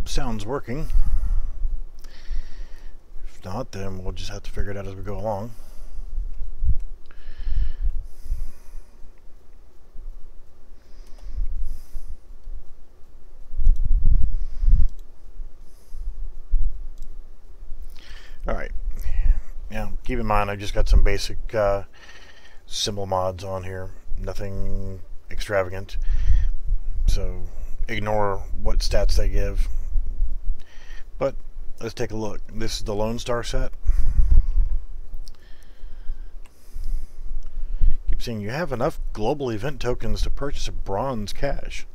sound's working. If not, then we'll just have to figure it out as we go along. Alright, now keep in mind I've just got some basic symbol mods on here, nothing extravagant, so ignore what stats they give. But let's take a look. This is the Lone Star set. Keep seeing you have enough global event tokens to purchase a bronze cache.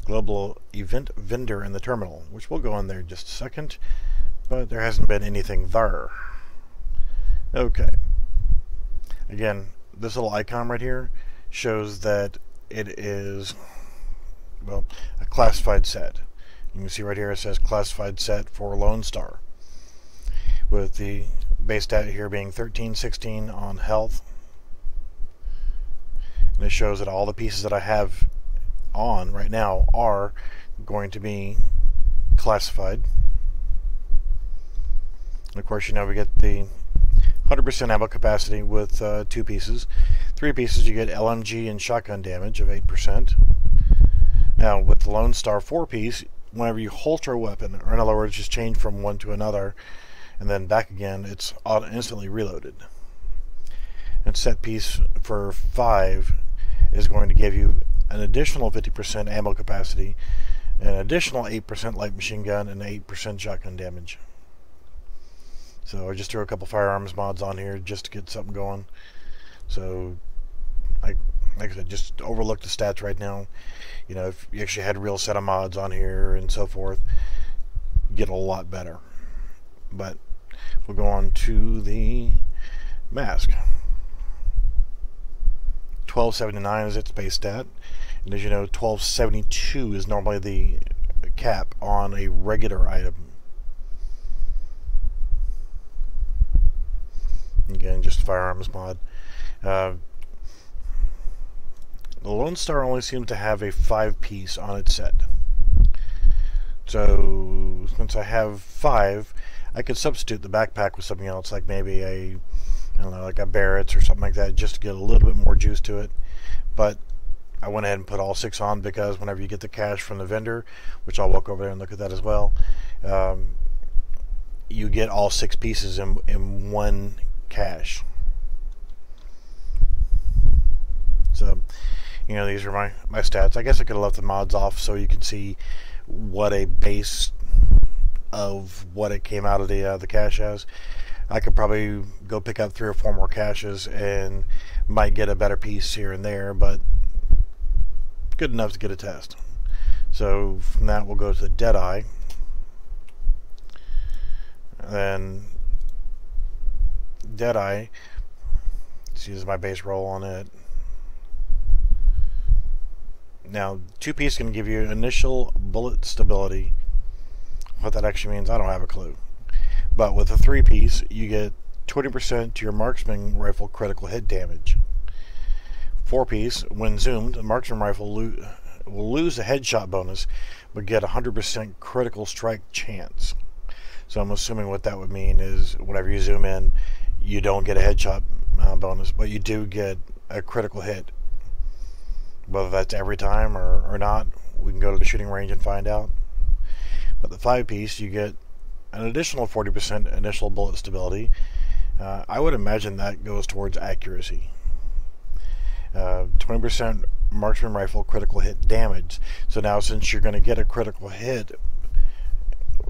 Global event vendor in the terminal, which we'll go in there in just a second. But there hasn't been anything there. Okay. Again, this little icon right here shows that it is, well, a classified set. You can see right here it says classified set for Lone Star, with the base stat here being 1316 on health. And it shows that all the pieces that I have on right now are going to be classified. And of course, you know, we get the 100% ammo capacity with 2 pieces. 3 pieces, you get LMG and shotgun damage of 8%. Now, with the Lone Star 4-piece, whenever you holster a weapon, or in other words, just change from one to another, and then back again, it's instantly reloaded. And set piece for 5 is going to give you an additional 50% ammo capacity, an additional 8% light machine gun, and 8% shotgun damage. So I just threw a couple firearms mods on here just to get something going. So, like I said, just overlook the stats right now. You know, if you actually had a real set of mods on here and so forth, get a lot better. But we'll go on to the mask. 1279 is its base stat. And as you know, 1272 is normally the cap on a regular item. Again, just firearms mod. The Lone Star only seems to have a 5-piece on its set. So since I have 5, I could substitute the backpack with something else, like maybe a, I don't know, like a Barrett's or something like that, just to get a little bit more juice to it. But I went ahead and put all 6 on because whenever you get the cache from the vendor, which I'll walk over there and look at that as well, you get all 6 pieces in one cache. So, you know, these are my stats. I guess I could have left the mods off so you could see what a base of what it came out of the cache as. I could probably go pick up 3 or 4 more caches and might get a better piece here and there, but good enough to get a test. So from that we'll go to the Deadeye. Then Deadeye, let's use my base roll on it. Now, 2-piece can give you initial bullet stability. What that actually means, I don't have a clue. But with a 3-piece, you get 20% to your marksman rifle critical hit damage. 4-piece, when zoomed, the marksman rifle will lose a headshot bonus, but get 100% critical strike chance. So I'm assuming what that would mean is whenever you zoom in, you don't get a headshot bonus, but you do get a critical hit. Whether that's every time or not, we can go to the shooting range and find out. But the 5-piece, you get an additional 40% initial bullet stability. I would imagine that goes towards accuracy. 20% marksman rifle critical hit damage. So now, since you're going to get a critical hit,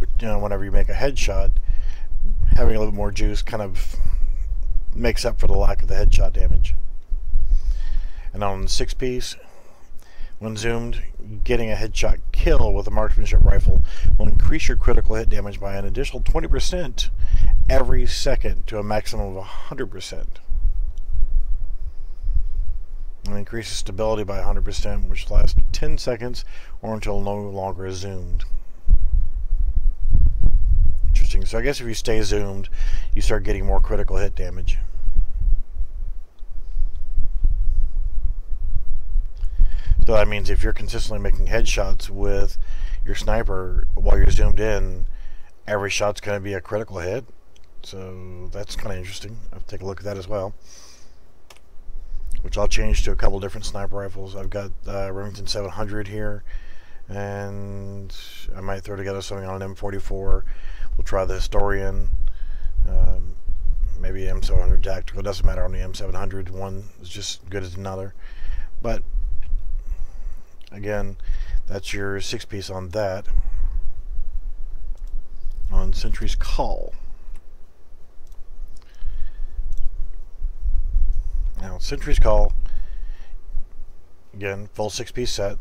you know, whenever you make a headshot, having a little bit more juice kind of makes up for the lack of the headshot damage. And on the 6-piece, when zoomed, getting a headshot kill with a marksmanship rifle will increase your critical hit damage by an additional 20% every second to a maximum of 100%. And increases stability by 100%, which lasts 10 seconds or until no longer zoomed. Interesting. So I guess if you stay zoomed, you start getting more critical hit damage. So that means if you're consistently making headshots with your sniper, while you're zoomed in, every shot's going to be a critical hit. So that's kind of interesting. I'll take a look at that as well. Which I'll change to a couple different sniper rifles. I've got Remington 700 here, and I might throw together something on an M44. We'll try the Historian, maybe M700 Tactical. It doesn't matter on the M700. One is just as good as another. But again, that's your 6-piece on that. On Sentry's Call. Now, Sentry's Call, again, full 6-piece set.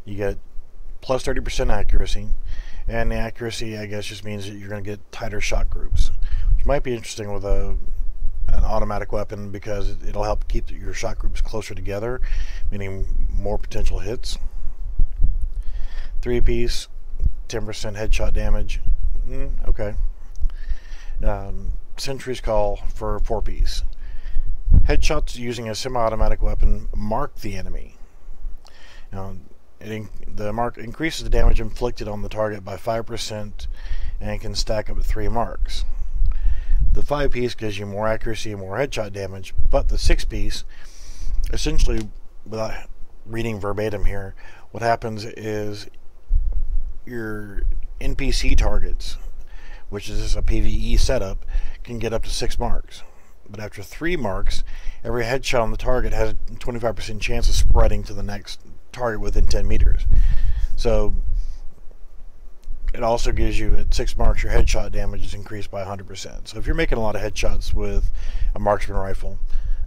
You get plus 30% accuracy, and the accuracy, I guess, just means that you're going to get tighter shot groups, which might be interesting with an automatic weapon, because it'll help keep your shot groups closer together, meaning more potential hits. 3-piece, 10% headshot damage. Okay. Sentry's Call for 4-piece. Headshots using a semi-automatic weapon mark the enemy. Now, the mark increases the damage inflicted on the target by 5% and can stack up to 3 marks. The 5-piece gives you more accuracy and more headshot damage, but the 6-piece, essentially, without reading verbatim here, what happens is your NPC targets, which is a PvE setup, can get up to 6 marks. But after 3 marks, every headshot on the target has a 25% chance of spreading to the next target within 10 meters. So it also gives you, at 6 marks, your headshot damage is increased by 100%. So if you're making a lot of headshots with a marksman rifle,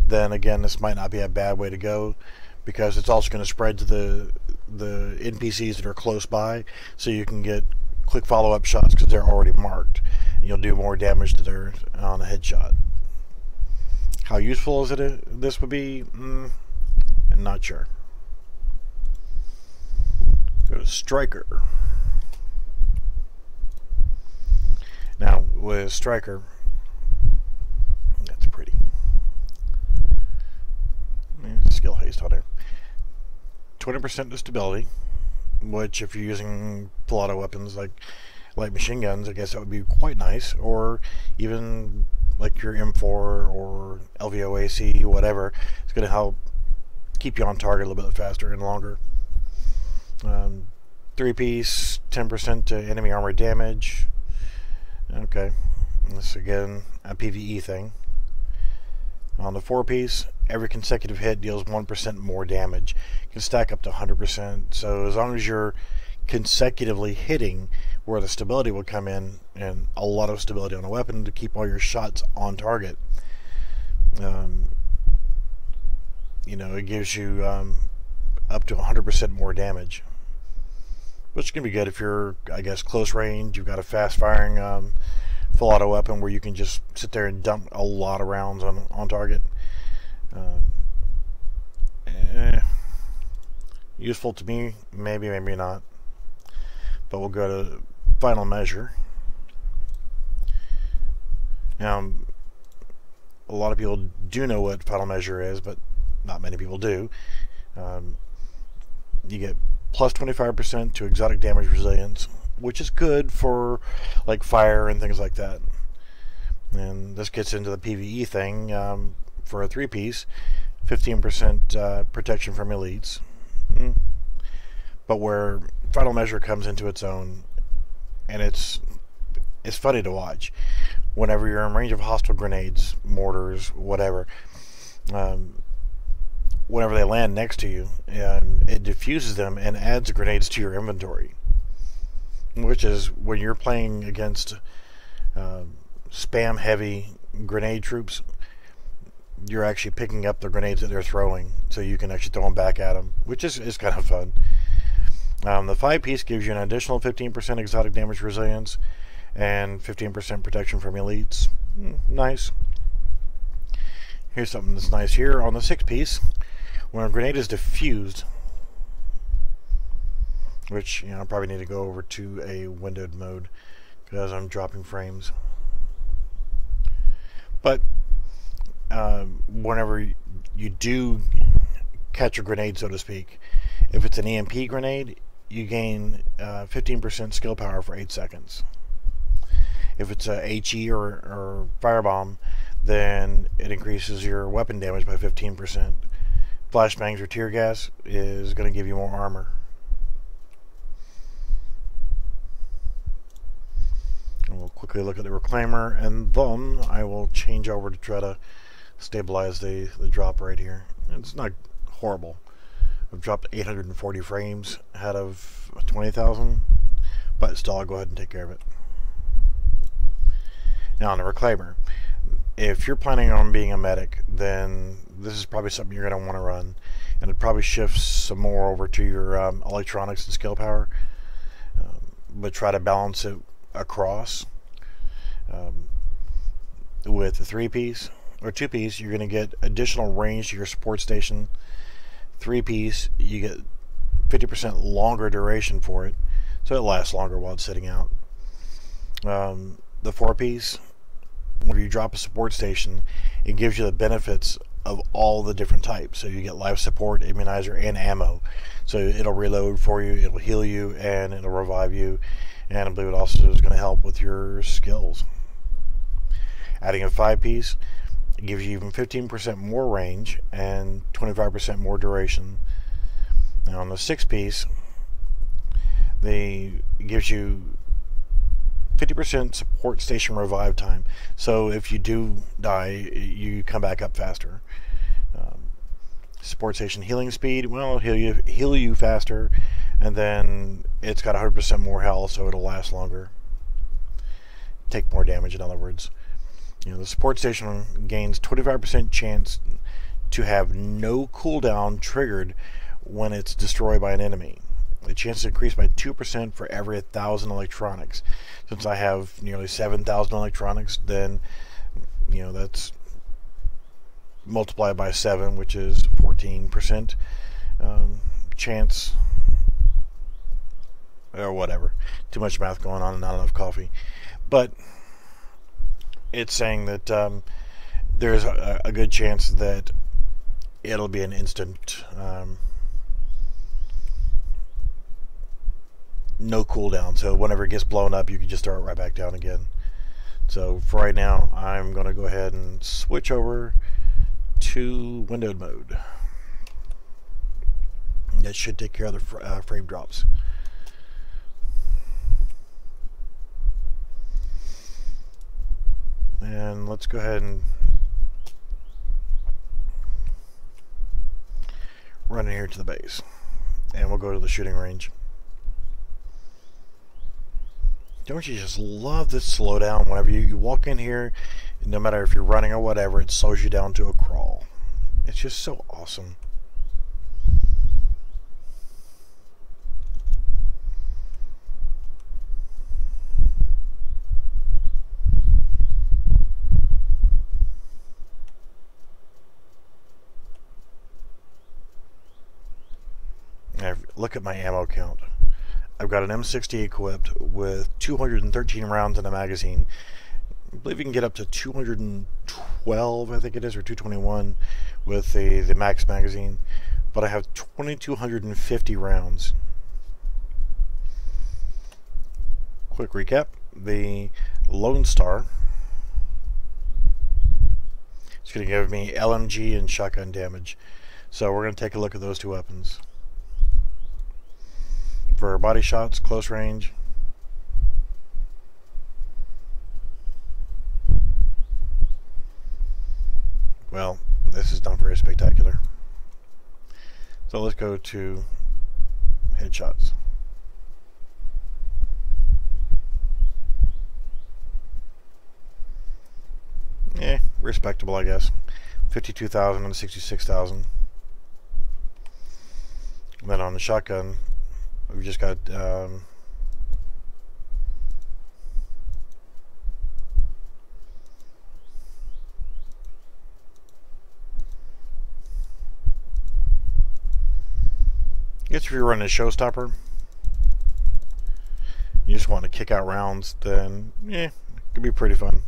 then again, this might not be a bad way to go, because it's also going to spread to the NPCs that are close by, so you can get quick follow-up shots because they're already marked, and you'll do more damage to theirs on a headshot. How useful is it? This would be, I'm not sure. Go to Striker. Now with Striker, that's pretty. Skill haste on there. 20% stability, which if you're using full auto weapons like light machine guns, I guess that would be quite nice, or even like your M4 or LVOAC, whatever. It's going to help keep you on target a little bit faster and longer. 3-piece, 10% to enemy armor damage. Okay, this again a PvE thing. On the 4-piece, every consecutive hit deals 1% more damage. It can stack up to 100%. So as long as you're consecutively hitting, where the stability would come in, and a lot of stability on a weapon to keep all your shots on target, it gives you up to 100% more damage, which can be good if you're, I guess, close range. You've got a fast firing full auto weapon where you can just sit there and dump a lot of rounds on target. Useful to me, maybe not. But we'll go to Final Measure. Now, a lot of people do know what Final Measure is, but not many people do. You get plus 25% to exotic damage resilience, which is good for like fire and things like that. And this gets into the PvE thing. For a 3-piece, 15% protection from elites. But where Final Measure comes into its own, and it's funny to watch. Whenever you're in range of hostile grenades, mortars, whatever, whenever they land next to you, it diffuses them and adds grenades to your inventory. Which is, when you're playing against spam-heavy grenade troops, you're actually picking up the grenades that they're throwing, so you can actually throw them back at them, which is kind of fun. The 5-piece gives you an additional 15% exotic damage resilience and 15% protection from elites. Nice. Here's something that's nice here. On the 6-piece, when a grenade is diffused, which I probably need to go over to a windowed mode because I'm dropping frames. But whenever you do catch a grenade, so to speak, if it's an EMP grenade, you gain 15% skill power for 8 seconds. If it's a HE or firebomb, then it increases your weapon damage by 15%. Flashbangs or tear gas is going to give you more armor. And we'll quickly look at the reclaimer, and then I will change over to try to stabilize the drop right here. It's not horrible. I've dropped 840 frames out of 20,000, but still I'll go ahead and take care of it. Now on the reclaimer, if you're planning on being a medic, then this is probably something you're going to want to run, and it probably shifts some more over to your electronics and skill power, but try to balance it across. With a 3-piece or 2-piece, you're going to get additional range to your support station. 3-piece, you get 50% longer duration for it, so it lasts longer while it's sitting out. The 4-piece, when you drop a support station, it gives you the benefits of all the different types. So you get life support, immunizer, and ammo. So it'll reload for you, it'll heal you, and it'll revive you. And I believe it also is going to help with your skills. Adding a 5-piece gives you even 15% more range and 25% more duration. Now on the 6-piece, it gives you 50% support station revive time. So if you do die, you come back up faster. Support station healing speed, well, it'll heal you faster, and then it's got 100% more health, so it'll last longer. Take more damage, in other words. The support station gains 25% chance to have no cooldown triggered when it's destroyed by an enemy. The chance is increased by 2% for every 1,000 electronics. Since I have nearly 7,000 electronics, then that's multiplied by 7, which is 14% chance, or whatever. Too much math going on and not enough coffee. But it's saying that there's a good chance that it'll be an instant no cooldown. So whenever it gets blown up, you can just throw it right back down again. So for right now, I'm going to go ahead and switch over to windowed mode. That should take care of the frame drops. And let's go ahead and run in here to the base, and we'll go to the shooting range. Don't you just love this slowdown? Whenever you walk in here, no matter if you're running or whatever, it slows you down to a crawl. It's just so awesome. Now, look at my ammo count. I've got an M60 equipped with 213 rounds in the magazine. I believe you can get up to 212, I think it is, or 221 with the max magazine. But I have 2,250 rounds. Quick recap. The Lone Star is going to give me LMG and shotgun damage. So we're going to take a look at those two weapons. For body shots, close range. Well, this is not very spectacular. So let's go to headshots. Respectable, I guess. 52,000 and 66,000. Then on the shotgun, we've just got I guess if you're running a showstopper, you just want to kick out rounds, then it could be pretty fun.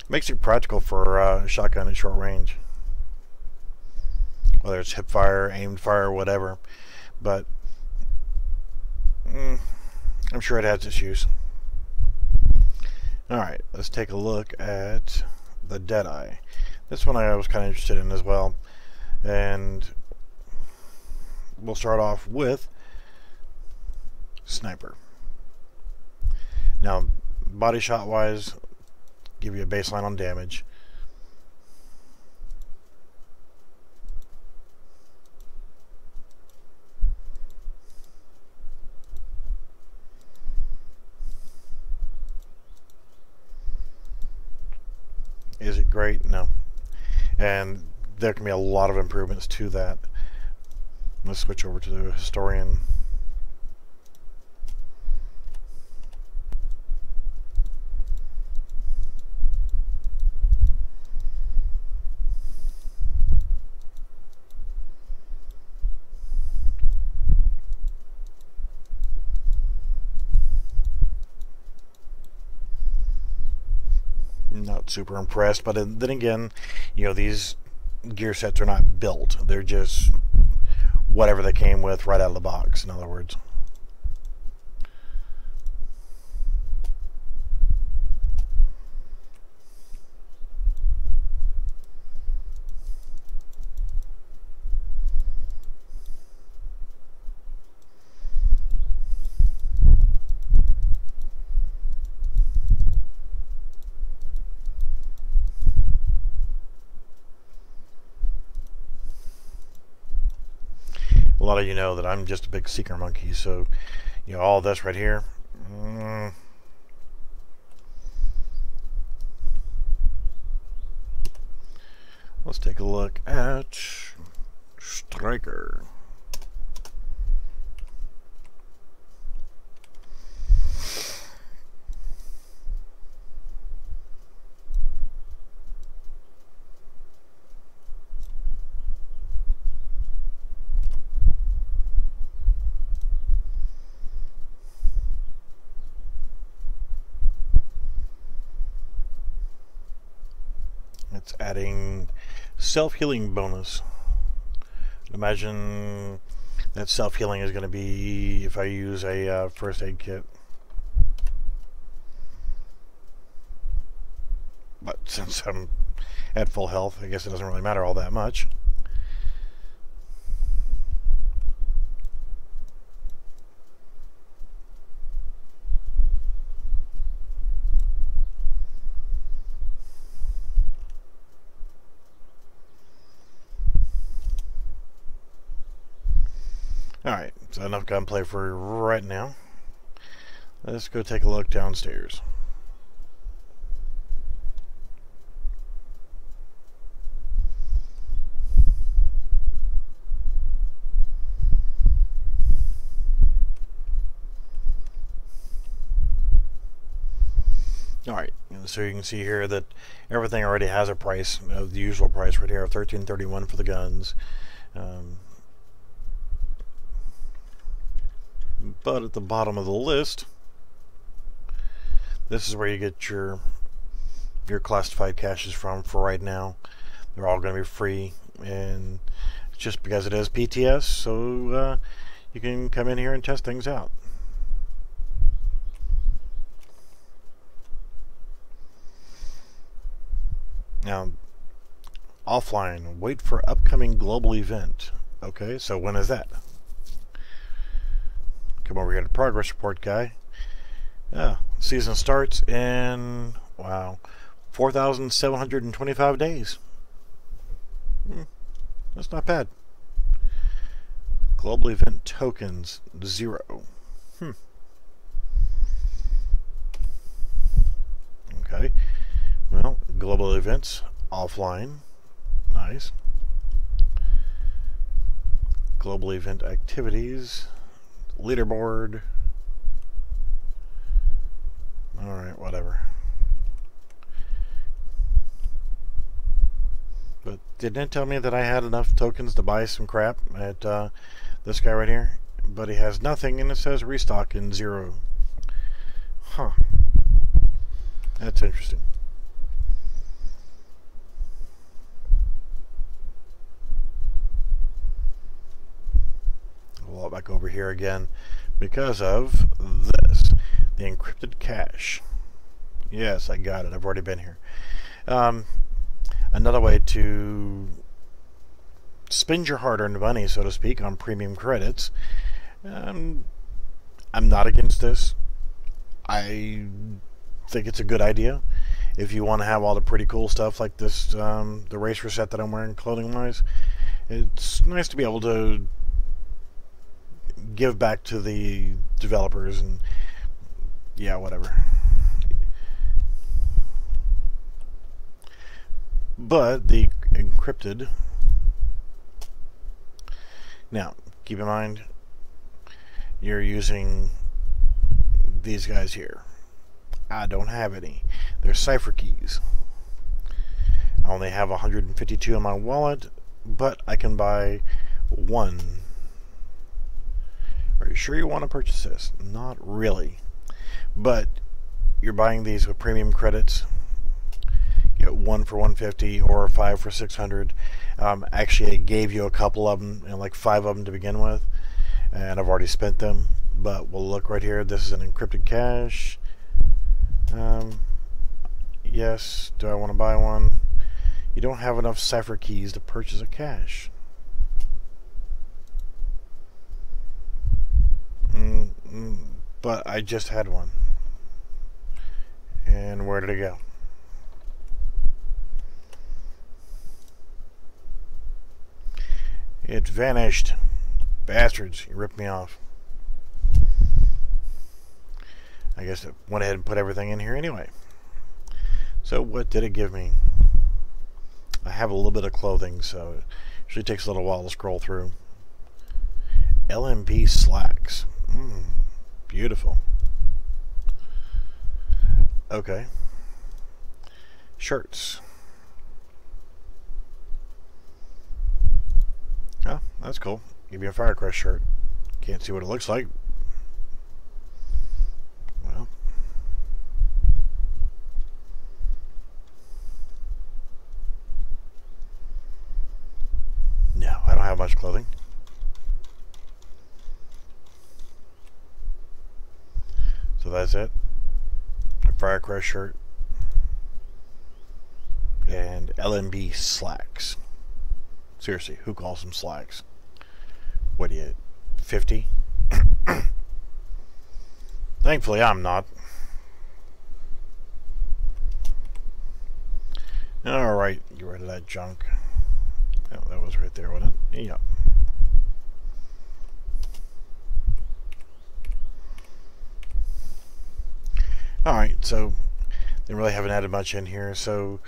Makes it practical for a shotgun at short range. whether it's hip fire, aimed fire, whatever. But I'm sure it has its use. Alright, let's take a look at the Deadeye. This one I was kind of interested in as well. And we'll start off with Sniper. Now, body shot wise, give you a baseline on damage. Is it great? No. And there can be a lot of improvements to that. Let's switch over to the Historian. Not super impressed, but then again, you know, these gear sets are not built. They're just whatever they came with right out of the box, in other words. A lot of you know that I'm just a big seeker monkey, so you know all this right here. Let's take a look at Striker. It's adding self-healing bonus. Imagine that self-healing is going to be if I use a first aid kit. But since I'm at full health, I guess it doesn't really matter all that much. Alright, so enough gunplay for right now. Let's go take a look downstairs. Alright, so you can see here that everything already has a price, the usual price right here of $13.31 for the guns. But at the bottom of the list, this is where you get your classified caches from for right now. They're all going to be free, and just because it is PTS, so you can come in here and test things out. Now, offline, wait for upcoming global event. Okay, so when is that? Come over here to progress report, guy. Season starts in, wow, 4,725 days. That's not bad. Global event tokens, 0. Okay. Well, global events, offline. Nice. Global event activities. Leaderboard. Alright, whatever. But didn't it tell me that I had enough tokens to buy some crap at this guy right here? But he has nothing, and it says restock in 0. Huh. That's interesting. click over here again because of this, the encrypted cache. Yes, I got it. I've already been here. Another way to spend your hard-earned money, so to speak, on premium credits. I'm not against this. I think it's a good idea. If you want to have all the pretty cool stuff like this, the racer set that I'm wearing clothing-wise, it's nice to be able to give back to the developers and, yeah, whatever. But the encrypted... Now, keep in mind, you're using these guys here. I don't have any. They're cipher keys. I only have 152 in my wallet, but I can buy one. Are you sure you want to purchase this? Not really. But you're buying these with premium credits. You get one for 150 or 5 for 600. Actually, I gave you a couple of them, and like 5 of them to begin with, and I've already spent them. But we'll look right here. This is an encrypted cache. Yes. Do I want to buy one? You don't have enough cipher keys to purchase a cache. But I just had one. And where did it go? It vanished. Bastards, you ripped me off. I guess it went ahead and put everything in here anyway. So what did it give me? I have a little bit of clothing, so it usually takes a little while to scroll through. LMB slacks. Beautiful. Okay. Shirts. Oh, that's cool. Give me a Firecrest shirt. Can't see what it looks like. Well. No, I don't have much clothing. So that's it. A Firecrest shirt. And LMB slacks. Seriously, who calls them slacks? What are you, 50? Thankfully, I'm not. Alright, get rid of that junk. Oh, that was right there, wasn't it? Yeah. Alright, so they really haven't added much in here. So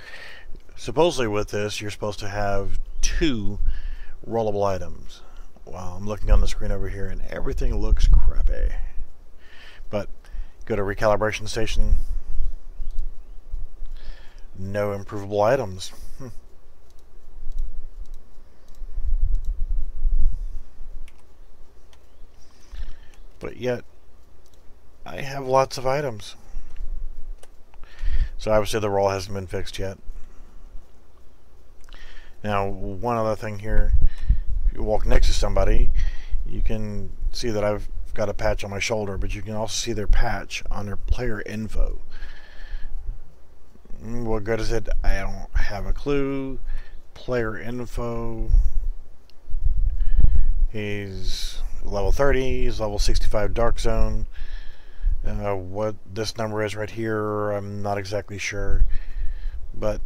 supposedly with this, you're supposed to have 2 rollable items. Well, I'm looking on the screen over here and everything looks crappy. But go to recalibration station. No improvable items. But yet, I have lots of items. So obviously the roll hasn't been fixed yet. Now, one other thing here, if you walk next to somebody, you can see that I've got a patch on my shoulder, but you can also see their patch on their player info. What good is it? I don't have a clue. Player info. He's level 30, he's level 65 Dark Zone. What this number is right here, I'm not exactly sure. But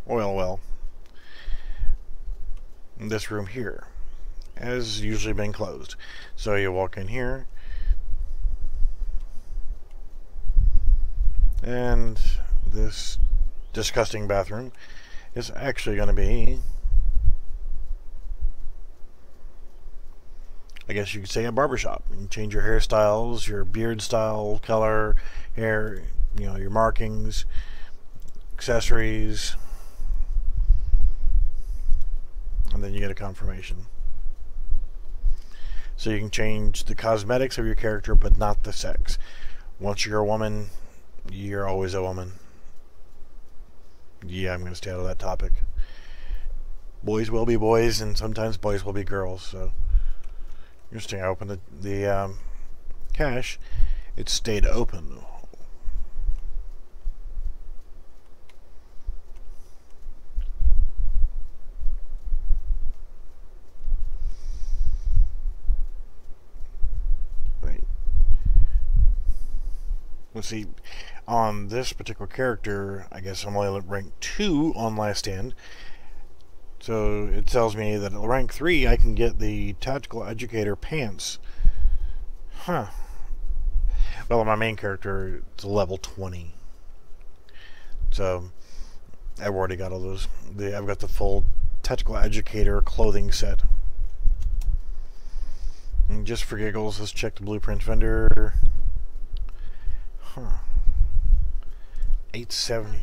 well, this room here has usually been closed. So you walk in here, and this disgusting bathroom is actually going to be, I guess you could say, a barbershop. You can change your hairstyles, your beard style, color, hair, you know, your markings, accessories, and then you get a confirmation. So you can change the cosmetics of your character, but not the sex. Once you're a woman, you're always a woman. Yeah, I'm going to stay out of that topic. boys will be boys, and sometimes boys will be girls. So interesting. I opened the cache. It stayed open. Right. Let's see. On this particular character, I guess I'm only rank 2 on Last Stand. So it tells me that at rank 3 I can get the Tactical Educator pants. Huh. Well, on my main character, it's a level 20. So I've already got all those. I've got the full Tactical Educator clothing set. And just for giggles, let's check the blueprint vendor. Huh. 870.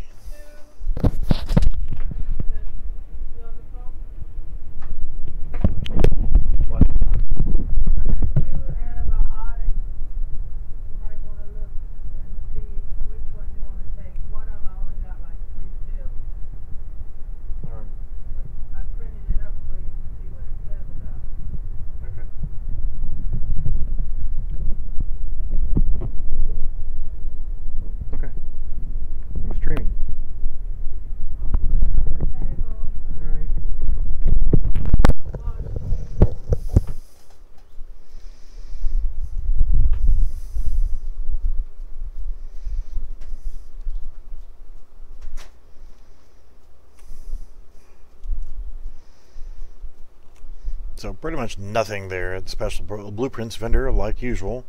So pretty much nothing there at the special blueprints vendor, like usual.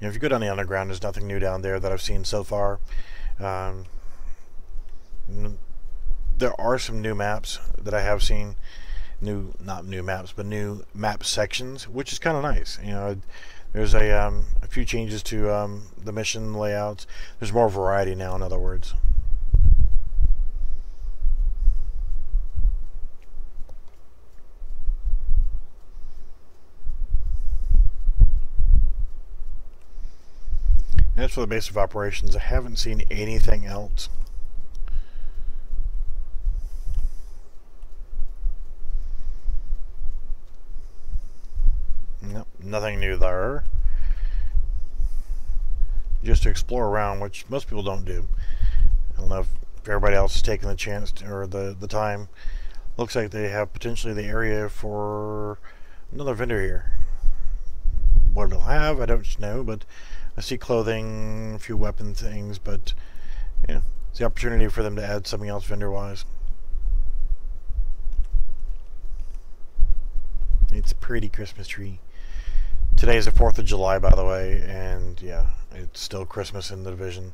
And if you go down the underground, there's nothing new down there that I've seen so far. There are some new maps that I have seen. Not new maps, but new map sections, which is kind of nice. You know, there's a few changes to the mission layouts. There's more variety now, in other words. As for the base of operations, I haven't seen anything else. Nope, nothing new there. Just to explore around, which most people don't do. I don't know if everybody else is taking the chance or the time. Looks like they have potentially the area for another vendor here. What they'll have, I don't know, but I see clothing, a few weapon things, but yeah, it's the opportunity for them to add something else vendor-wise. It's a pretty Christmas tree. Today is the 4th of July, by the way, and yeah, it's still Christmas in the Division.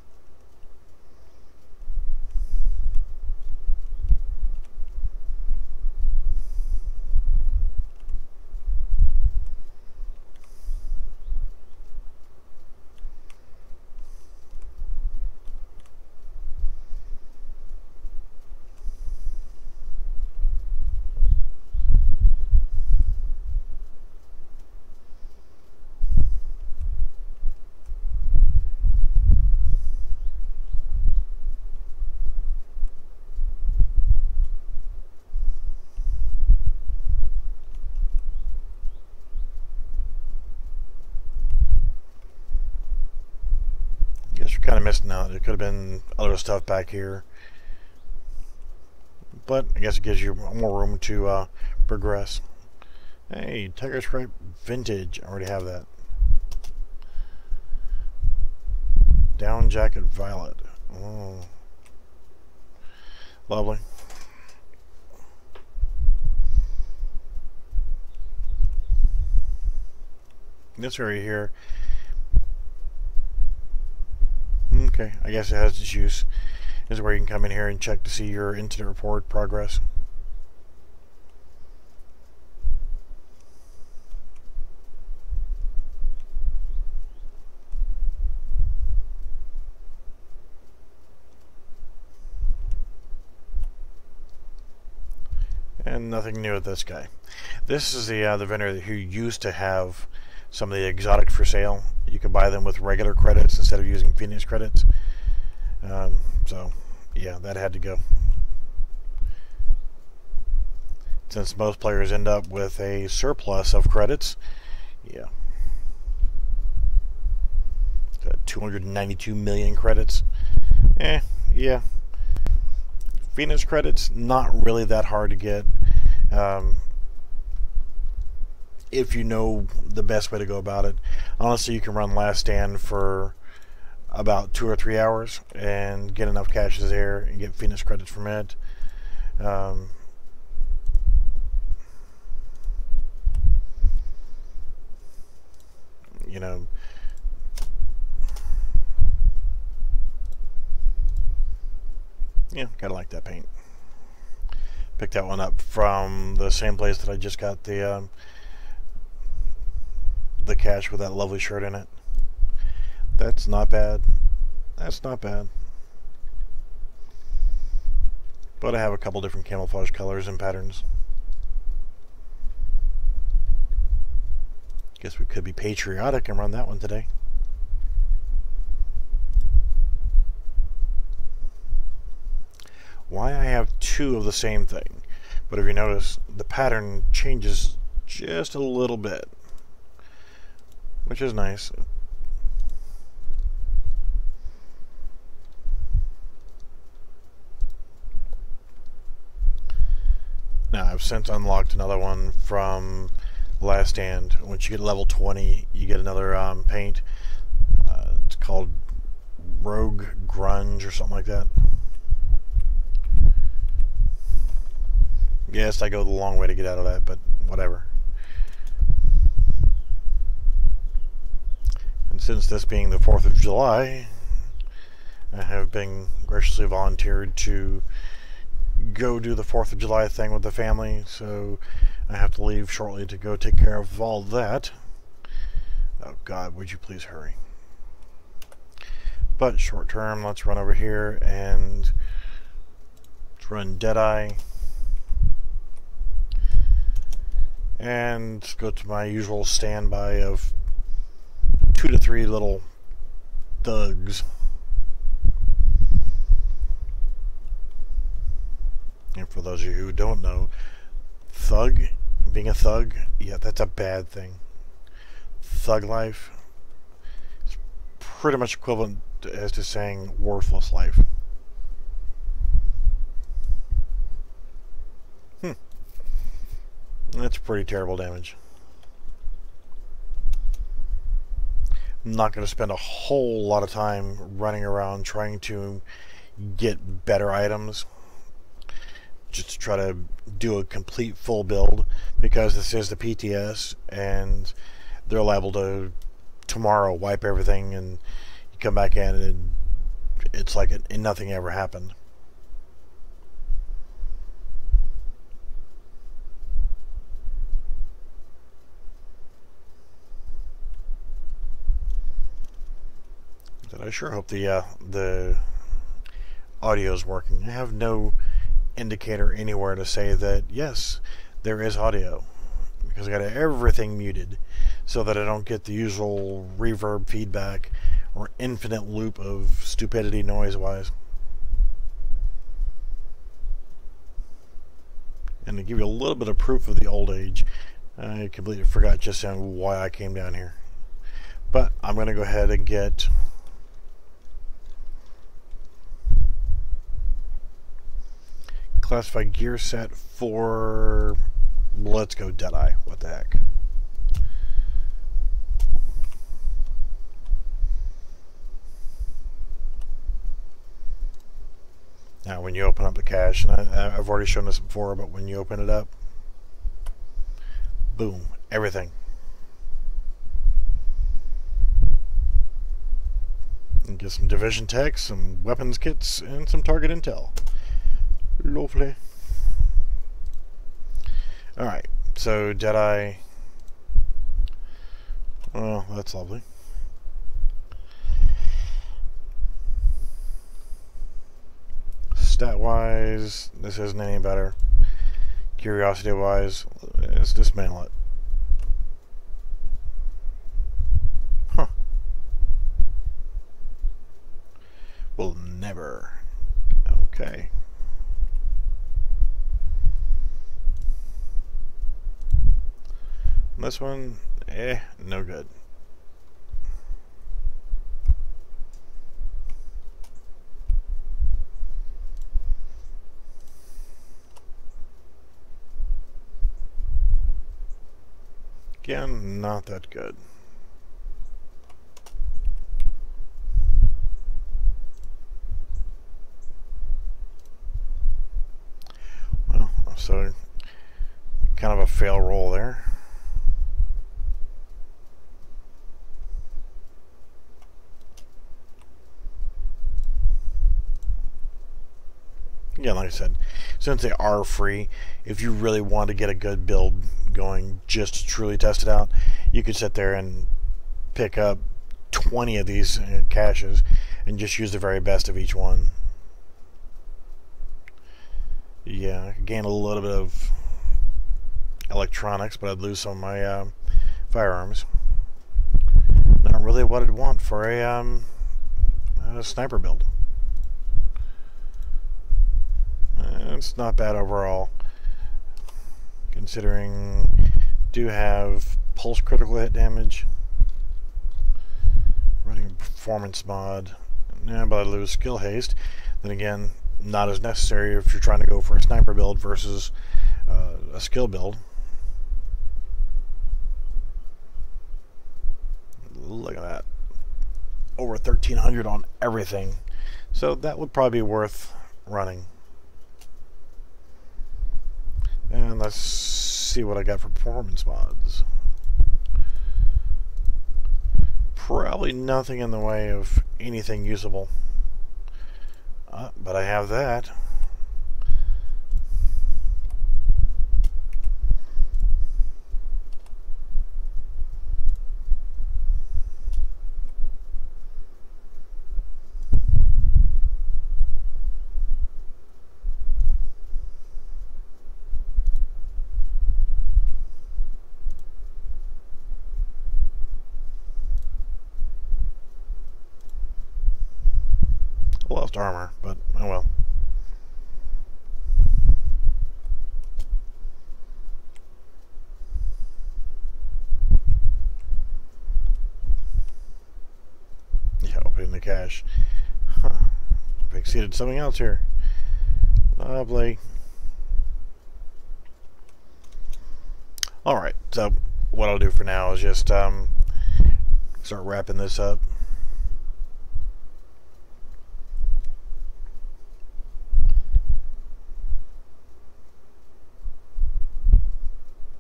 Kind of missing out. There could have been other stuff back here, but I guess it gives you more room to progress. Hey, Tiger Stripe Vintage. I already have that. Down Jacket Violet. Oh, lovely. This area here. Okay, I guess it has its use. This is where you can come in here and check to see your incident report progress. And nothing new with this guy. This is the vendor who used to have some of the exotic for sale. You can buy them with regular credits instead of using Phoenix credits. So, yeah, that had to go. since most players end up with a surplus of credits. Yeah. 292 million credits. Yeah. Phoenix credits, not really that hard to get. If you know the best way to go about it. Honestly, you can run Last Stand for about 2 or 3 hours and get enough caches there and get Phoenix credits from it. You know, yeah, gotta like that paint. Picked that one up from the same place that I just got the cache with that lovely shirt in it. That's not bad. That's not bad. But I have a couple different camouflage colors and patterns. Guess we could be patriotic and run that one today. Why I have 2 of the same thing, but if you notice, the pattern changes just a little bit, which is nice. Now, I've since unlocked another one from Last Stand. Once you get level 20, you get another paint. It's called Rogue Grunge or something like that. Yes, I go the long way to get out of that, but whatever. And since this being the 4th of July, I have been graciously volunteered to go do the 4th of July thing with the family, so I have to leave shortly to go take care of all that. Oh God, would you please hurry? But short term, let's run over here and let's run Deadeye. And go to my usual standby of 2 to 3 little thugs. And for those of you who don't know, thug, being a thug, yeah, that's a bad thing. Thug life is pretty much equivalent as to saying worthless life. That's pretty terrible damage. I'm not going to spend a whole lot of time running around trying to get better items, just to try to do a complete full build, because this is the PTS and they're liable to tomorrow wipe everything and you come back in and it's like nothing ever happened. I sure hope the audio is working. I have no indicator anywhere to say that yes, there is audio, because I got everything muted so that I don't get the usual reverb feedback or infinite loop of stupidity noise wise. And to give you a little bit of proof of the old age, I completely forgot just then why I came down here. But I'm going to go ahead and get classified gear set for, let's go Deadeye. What the heck. Now when you open up the cache, and I've already shown this before, but when you open it up, boom, everything. And get some Division techs, some weapons kits, and some target intel. Lovely. Alright, so Deadeye. Oh, that's lovely. Stat wise, this isn't any better. Curiosity wise, let's dismantle it. Huh. Will never. Okay. This one, no good. Again, not that good. Well, so kind of a fail roll there. Again, like I said, since they are free, if you really want to get a good build going just to truly test it out, you could sit there and pick up 20 of these caches and just use the very best of each one. Yeah, I could gain a little bit of electronics, but I'd lose some of my firearms. Not really what I'd want for a sniper build. It's not bad overall, considering do have pulse critical hit damage. Running a performance mod, yeah, but I lose skill haste. Then again, not as necessary if you're trying to go for a sniper build versus a skill build. Look at that, over 1,300 on everything, so that would probably be worth running. And let's see what I got for performance mods. Probably nothing in the way of anything usable. But I have that. Lost armor, but oh well. Yeah, opening the cache. Huh. I've exceeded something else here. Lovely. Alright, so what I'll do for now is just start wrapping this up.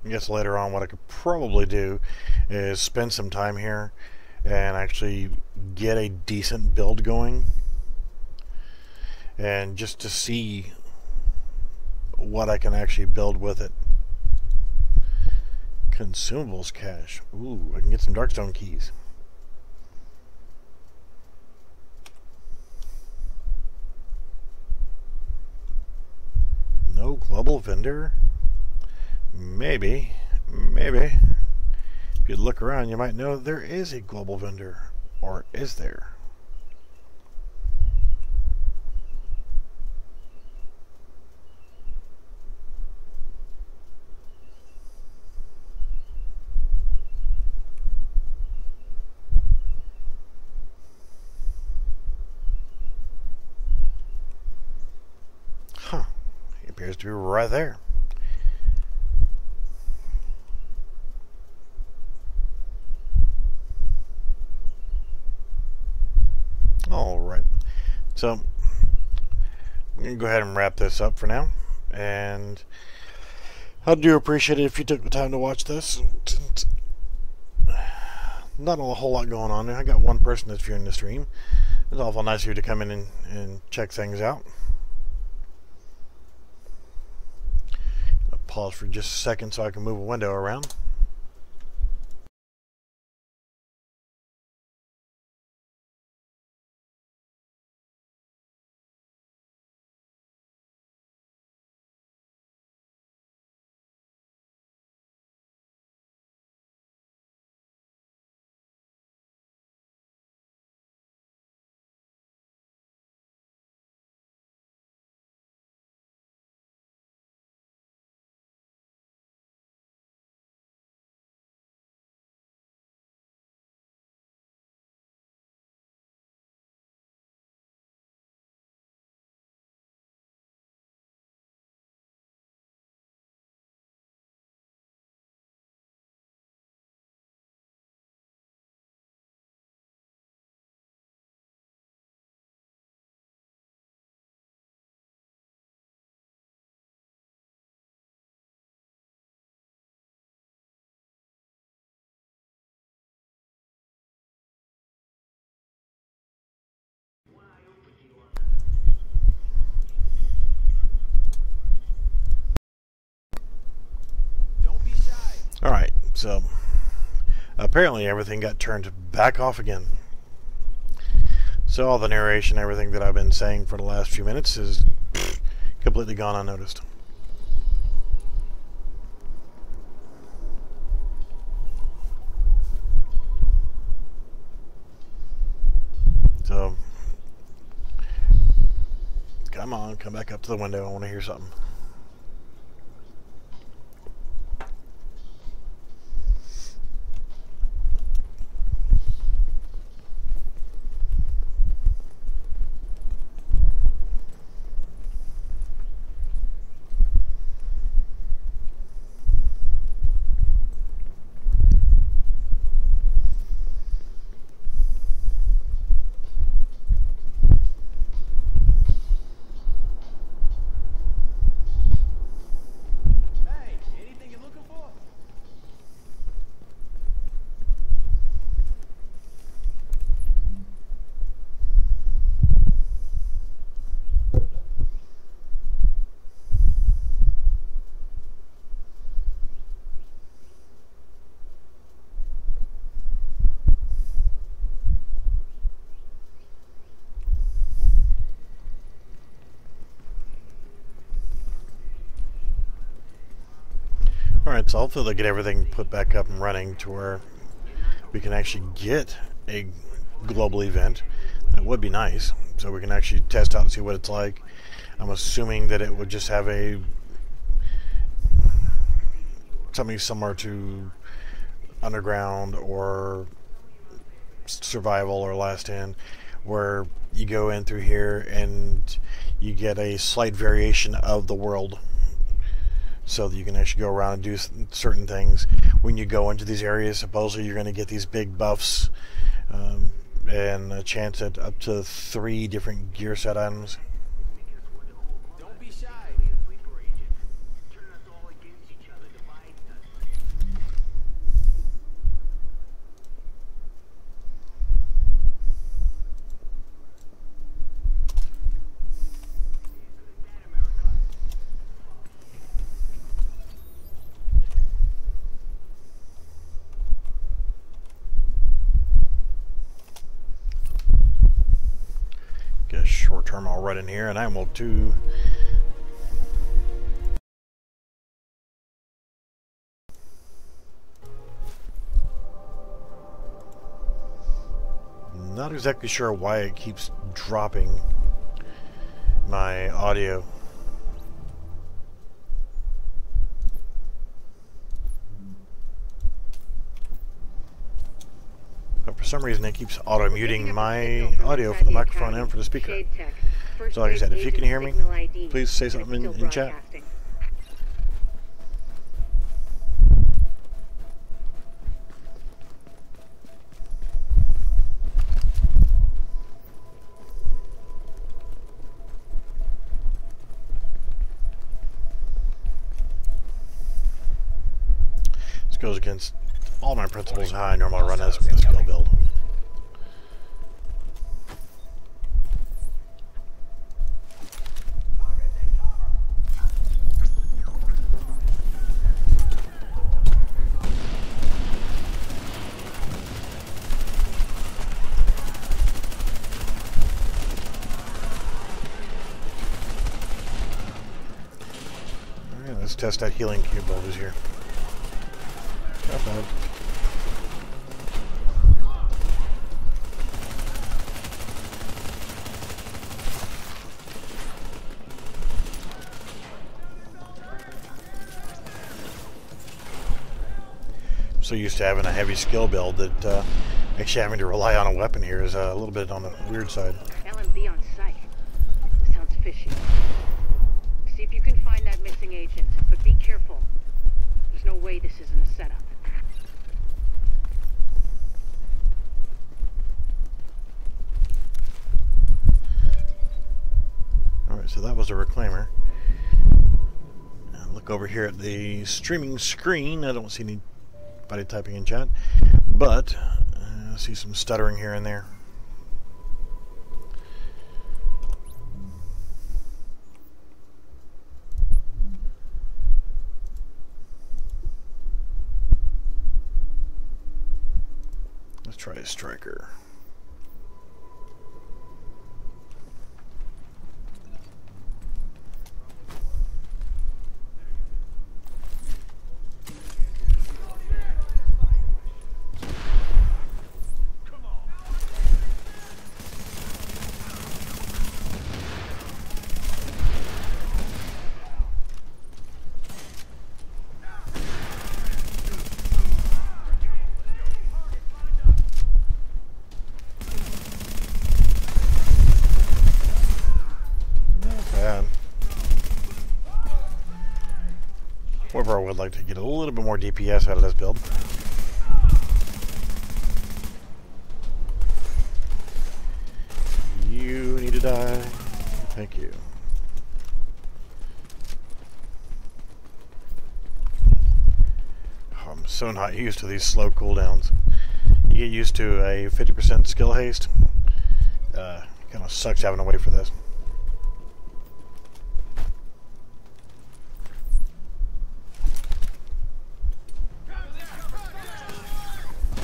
I guess later on what I could probably do is spend some time here and actually get a decent build going, and just to see what I can actually build with it. Consumables cache. Ooh, I can get some Darkstone keys. No global vendor? Maybe. If you look around, you might know there is a global vendor. Or is there? Huh. He appears to be right there. Alright. So, I'm going to go ahead and wrap this up for now. And I do appreciate it if you took the time to watch this. Not a whole lot going on there. I got one person that's viewing the stream. It's awful nice of you to come in and check things out. I'll pause for just a second so I can move a window around. So apparently everything got turned back off again. So all the narration, everything that I've been saying for the last few minutes is completely gone unnoticed. So, come on, come back up to the window. I want to hear something. Alright, so hopefully they'll get everything put back up and running to where we can actually get a global event. That would be nice, so we can actually test out and see what it's like. I'm assuming that it would just have something similar to Underground or Survival or Last In, where you go in through here and you get a slight variation of the world, so that you can actually go around and do certain things. When you go into these areas, supposedly you're going to get these big buffs and a chance at up to 3 different gear set items. Don't be shy. Get a short term all right in here, and I will too. Not exactly sure why it keeps dropping my audio. But for some reason it keeps auto-muting my audio for the microphone and for the speaker. So like I said, if you can hear me, please say something in chat. This goes against all my principles how I normally run as a skill build. Alright, let's test that healing cube build is here. Not bad. So used to having a heavy skill build that actually having to rely on a weapon here is a little bit on the weird side. LMB on site. Sounds fishy. See if you can find that missing agent, but be careful. There's no way this isn't a setup. Alright, so that was a reclaimer. Now look over here at the streaming screen. I don't see anybody typing in chat, but I see some stuttering here and there. try a striker. However, I would like to get a little bit more DPS out of this build. You need to die. Thank you. Oh, I'm so not used to these slow cooldowns. You get used to a 50% skill haste. Kind of sucks having to wait for this.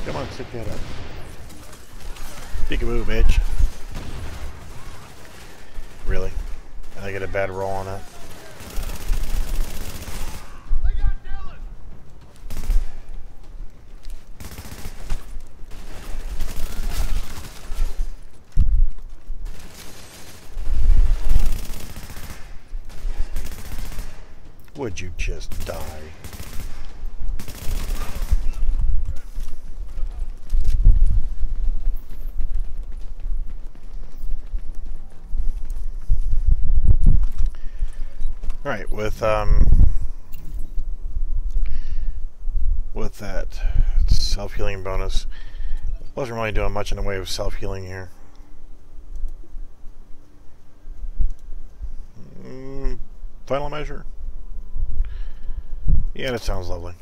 Come on, stick that up. Peekaboo, bitch. Really? And I get a bad roll on that. Would you just die? Alright, with that self-healing bonus, wasn't really doing much in the way of self-healing here. Final measure? Yeah, that sounds lovely.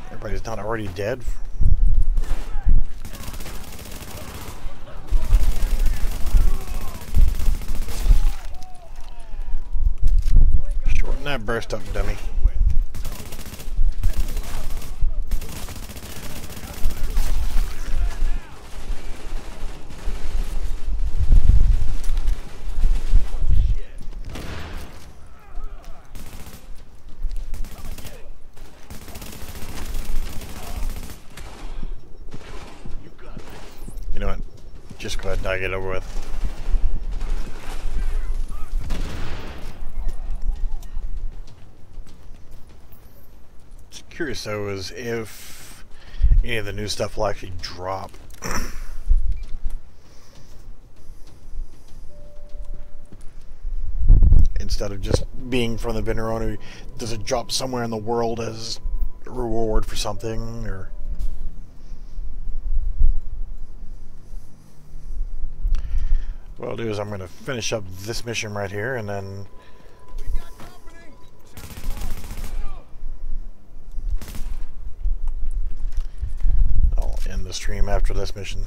Everybody's not already dead. Shorten that burst up, dummy. You know what? Just go ahead and die, get it over with. What's curious though is if any of the new stuff will actually drop. Instead of just being from the vendor owner, does it drop somewhere in the world as a reward for something, or? What I'll do is I'm going to finish up this mission right here, and then I'll end the stream after this mission.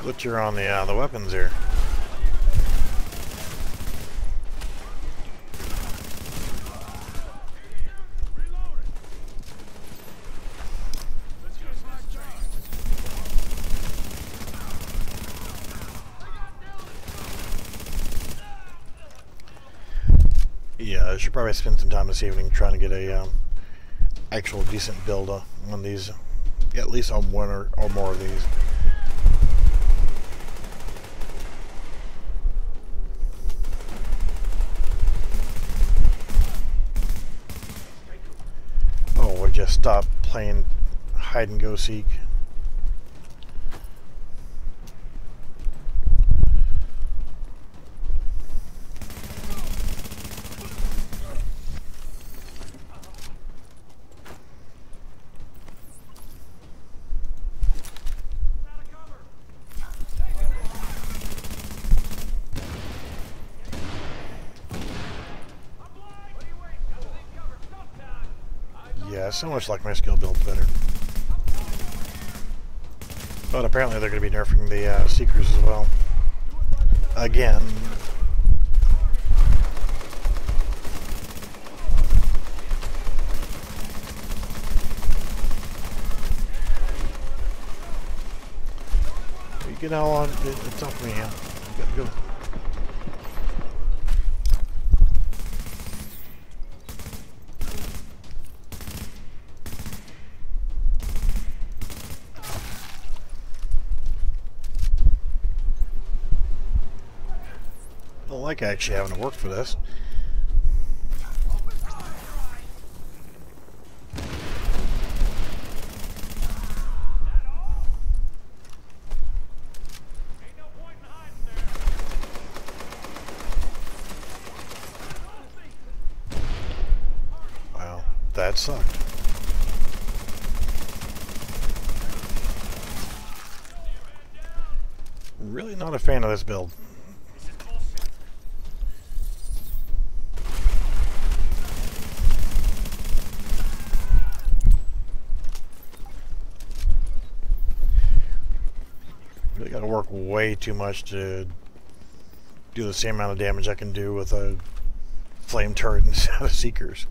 Glitcher on the weapons here. Yeah, I should probably spend some time this evening trying to get a actual decent build on these, at least on one or more of these. to stop playing hide and go seek. Yeah, so much like my skill build's better. But apparently they're going to be nerfing the Seekers as well. Again. You get all on. It's off me, yeah. You gotta go. I don't like actually having to work for this. Wow, that sucked. Really not a fan of this build. Really got to work way too much to do the same amount of damage I can do with a flame turret instead of Seekers.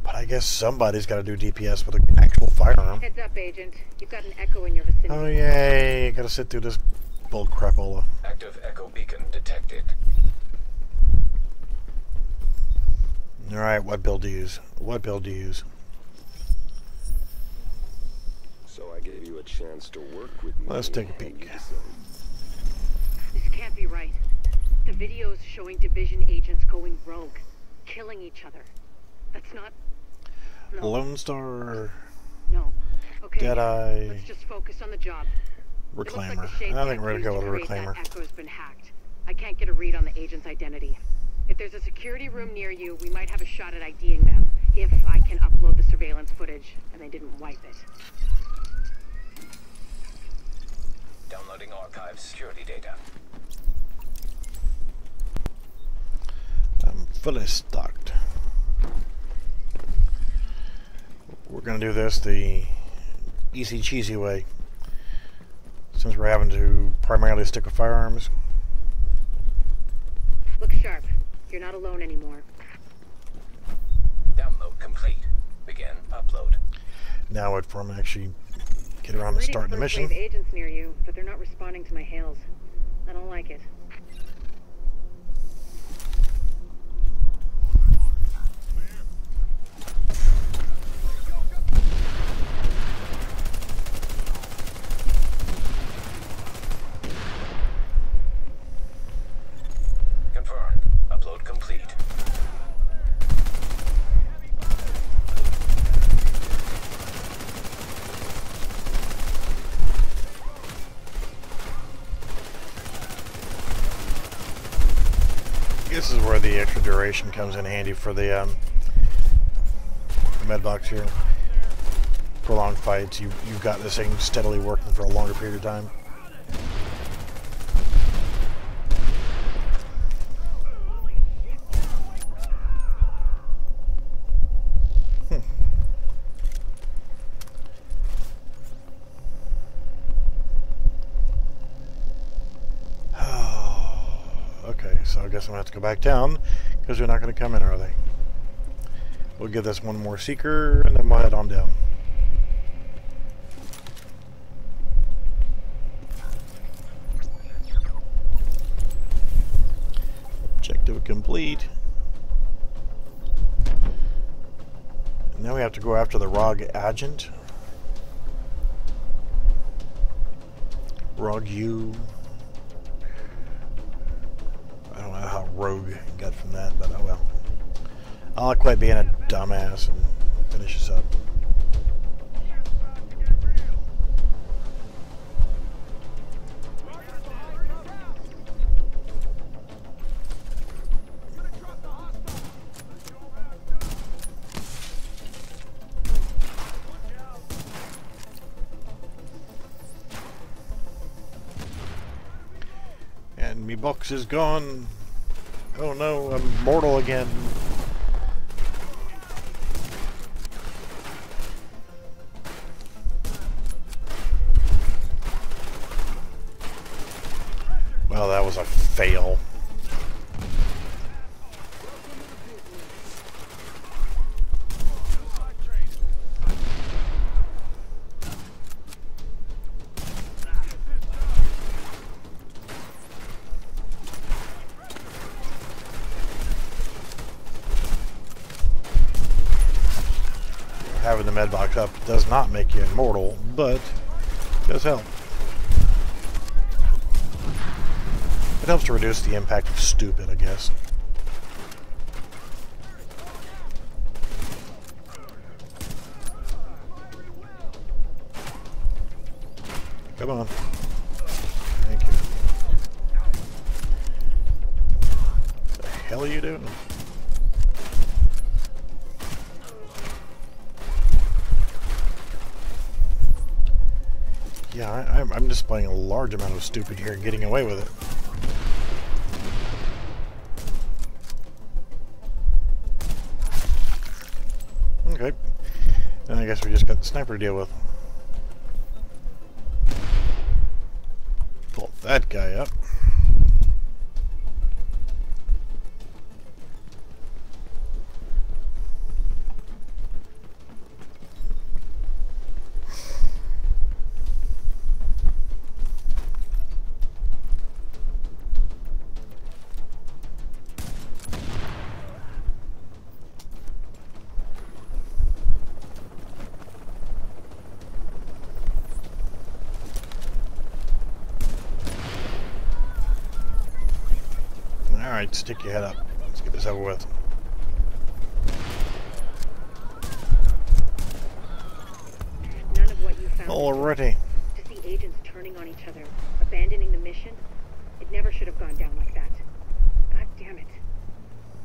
But I guess somebody's got to do DPS with an actual firearm. Heads up, Agent. You've got an echo in your vicinity. Oh yay! Got to sit through this bull crapola. Active echo beacon detected. All right, what build to use? What build to use? So I gave you a chance to work with me. Let's take a peek. This can't be right. The videos showing Division agents going rogue, killing each other. That's not... No. Lone Star, No. Okay. Deadeye, Let's just focus on the job. Reclaimer. I think we're gonna go with a Reclaimer. That echo's been hacked. I can't get a read on the agent's identity. If there's a security room near you, we might have a shot at IDing them. If I can upload the surveillance footage and they didn't wipe it. Downloading archive security data. I'm fully stocked. We're gonna do this the easy cheesy way, since we're having to primarily stick with firearms. Look sharp. You're not alone anymore. Download complete. Begin upload. Now wait for him to actually get around to starting the mission. Wave agents near you, but they're not responding to my hails. I don't like it. Confirmed. Upload complete. This is where the extra duration comes in handy for the med box here. Prolonged fights, you've got this thing steadily working for a longer period of time. Okay, so I guess I'm going to have to go back down because they're not going to come in, are they? We'll give this one more seeker and then we'll head on down. Objective complete. And now we have to go after the Rogue Agent. Rogue U. I don't know how Rogue got from that, but oh well. I'll quit being a dumbass and finish this up. And me box is gone. Oh no, I'm mortal again. Well, that was a fail. Having the med box up does not make you immortal, but does help. It helps to reduce the impact of stupid, I guess. Come on. Thank you. What the hell are you doing? Yeah, I'm displaying a large amount of stupid here and getting away with it. Okay. Then I guess we just got the sniper to deal with. Pull that guy up. Alright, stick your head up. Let's get this over with. None of what you found. Alrighty. To see agents turning on each other, abandoning the mission, it never should have gone down like that. God damn it.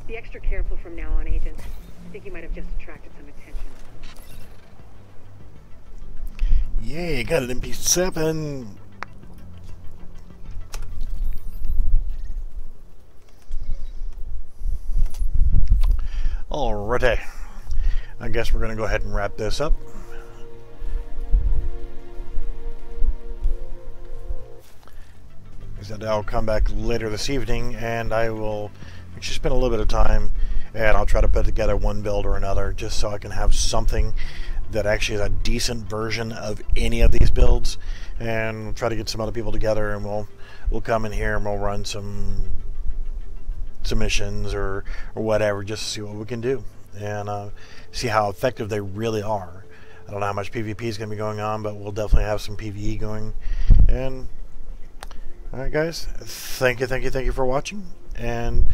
Be extra careful from now on, Agent. I think you might have just attracted some attention. Yay, got an MP7. Alrighty. I guess we're going to go ahead and wrap this up. I'll come back later this evening and I will actually spend a little bit of time and I'll try to put together one build or another just so I can have something that actually is a decent version of any of these builds, and we'll try to get some other people together and we'll come in here and we'll run some missions or whatever just to see what we can do and see how effective they really are. I don't know how much PvP is going to be going on, but we'll definitely have some PvE going. And alright guys, thank you for watching, and